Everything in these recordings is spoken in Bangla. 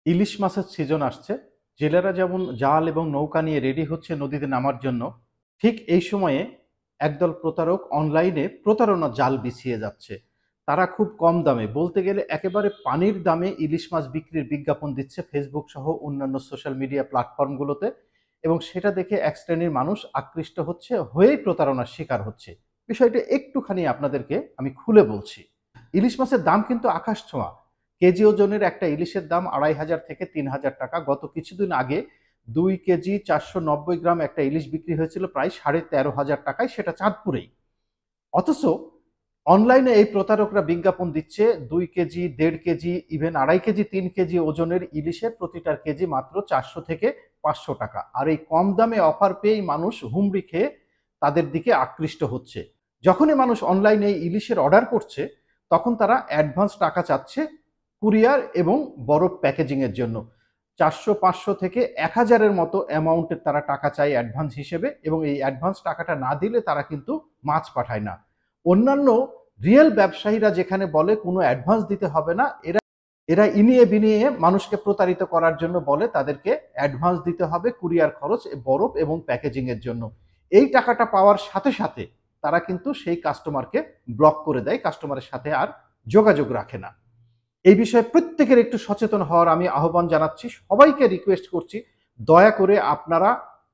ইলিশ মাছের সিজন আসছে। জেলেরা যেমন জাল এবং নৌকা নিয়ে রেডি হচ্ছে নদীতে নামার জন্য, ঠিক এই সময়ে একদল প্রতারক অনলাইনে প্রতারণার জাল বিছিয়ে যাচ্ছে। তারা খুব কম দামে, বলতে গেলে একেবারে পানির দামে ইলিশ মাছ বিক্রির বিজ্ঞাপন দিচ্ছে ফেসবুক সহ অন্যান্য সোশ্যাল মিডিয়া প্ল্যাটফর্মগুলোতে, এবং সেটা দেখে এক শ্রেণীর মানুষ আকৃষ্ট হচ্ছে, হয়েই প্রতারণার শিকার হচ্ছে। বিষয়টা একটুখানি আপনাদেরকে আমি খুলে বলছি। ইলিশ মাছের দাম কিন্তু আকাশ ছোঁয়া। কেজি ওজনের একটা ইলিশের দাম ২,৫০০ থেকে ৩,০০০ টাকা। গত কিছুদিন আগে ২ কেজি ৪৯০ গ্রাম একটা ইলিশ বিক্রি হয়েছিল প্রায় ১৩,৫০০ টাকায়, সেটা চাঁদপুরেই। অথচ অনলাইনে এই প্রতারকরা বিজ্ঞাপন দিচ্ছে ২ KG, ১.৫ KG, even ২.৫ KG, ৩ KG ওজনের ইলিশের প্রতিটার কেজি মাত্র ৪০০ থেকে ৫০০ টাকা। আর এই কম দামে অফার পেয়েই মানুষ হুমড়ি খেয়ে তাদের দিকে আকৃষ্ট হচ্ছে। যখনই মানুষ অনলাইনে এই ইলিশের অর্ডার করছে, তখন তারা অ্যাডভান্স টাকা চাচ্ছে কুরিয়ার এবং বরফ প্যাকেজিং এর জন্য। ৪০০, ৫০০ থেকে ১,০০০ এর মতো অ্যামাউন্টের তারা টাকা চায় অ্যাডভান্স হিসেবে, এবং এই অ্যাডভান্স টাকাটা না দিলে তারা কিন্তু মাছ পাঠায় না। অন্যান্য রিয়েল ব্যবসায়ীরা যেখানে বলে কোনো অ্যাডভান্স দিতে হবে না, এরা এরা ইনিয়ে বিনিয়ে মানুষকে প্রতারিত করার জন্য বলে তাদেরকে অ্যাডভান্স দিতে হবে কুরিয়ার খরচ, বরফ এবং প্যাকেজিং এর জন্য। এই টাকাটা পাওয়ার সাথে সাথে তারা কিন্তু সেই কাস্টমারকে ব্লক করে দেয়, কাস্টমারের সাথে আর যোগাযোগ রাখে না। এই বিষয়ে প্রত্যেকের একটু সচেতন হওয়ার আমি আহ্বান জানাচ্ছি, সবাইকে রিকোয়েস্ট করছি, দয়া করে আপনারা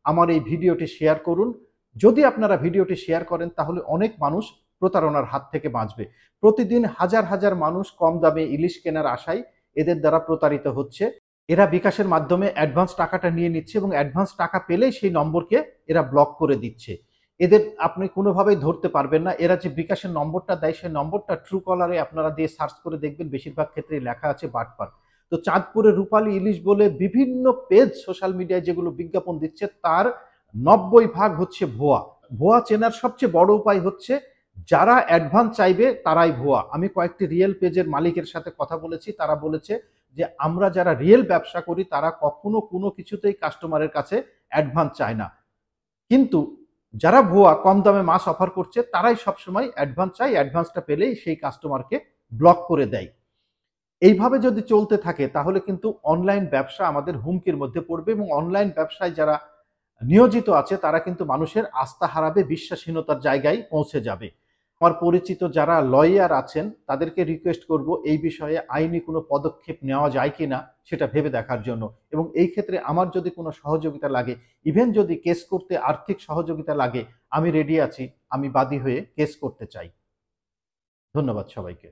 আমার এই ভিডিওটি শেয়ার করুন। যদি আপনারা ভিডিওটি শেয়ার করেন তাহলে অনেক মানুষ প্রতারণার হাত থেকে বাঁচবে। প্রতিদিন হাজার হাজার মানুষ কম দামে ইলিশ কেনার আশায় এদের দ্বারা প্রতারিত হচ্ছে। এরা বিকাশের মাধ্যমে অ্যাডভান্স টাকাটা নিয়ে নিচ্ছে এবং অ্যাডভান্স টাকা পেলেই সেই নম্বরকে এরা ব্লক করে দিচ্ছে। এদের আপনি কোনোভাবেই ধরতে পারবেন না। এরা যে বিকাশের নম্বরটা দেয়, সেই নম্বরটা ট্রু কলারে আপনারা দিয়ে সার্চ করে দেখবেন, বেশিরভাগ ক্ষেত্রেই লেখা আছে বাটপার। তো চাঁদপুরের রূপালী ইলিশ বলে বিভিন্ন পেজ সোশ্যাল মিডিয়ায় যেগুলো বিজ্ঞাপন দিচ্ছে, তার ৯০ ভাগ হচ্ছে ভুয়া। ভুয়া চেনার সবচেয়ে বড় উপায় হচ্ছে, যারা অ্যাডভান্স চাইবে তারাই ভুয়া। আমি কয়েকটি রিয়েল পেজের মালিকের সাথে কথা বলেছি, তারা বলেছে যে আমরা যারা রিয়েল ব্যবসা করি তারা কখনো কোনো কিছুতেই কাস্টমারের কাছে অ্যাডভান্স চায় না। কিন্তু যারা ভুয়া কম দামে মাছ অফার করছে তারাই সবসময় অ্যাডভান্স চায়, অ্যাডভান্সটা পেলেই সেই কাস্টমারকে ব্লক করে দেয়। এইভাবে যদি চলতে থাকে তাহলে কিন্তু অনলাইন ব্যবসা আমাদের হুমকির মধ্যে পড়বে, এবং অনলাইন ব্যবসায় যারা নিয়োজিত আছে তারা কিন্তু মানুষের আস্থা হারাবে, বিশ্বাসহীনতার জায়গায় পৌঁছে যাবে। আমার পরিচিত যারা লয়ার আছেন তাদেরকে রিকোয়েস্ট করব এই বিষয়ে আইনি কোনো পদক্ষেপ নেওয়া যায় কিনা সেটা ভেবে দেখার জন্য, এবং এই ক্ষেত্রে আমার যদি কোনো সহযোগিতা লাগে, ইভেন যদি কেস করতে আর্থিক সহযোগিতা লাগে, আমি রেডি আছি। আমি বাদী হয়ে কেস করতে চাই। ধন্যবাদ সবাইকে।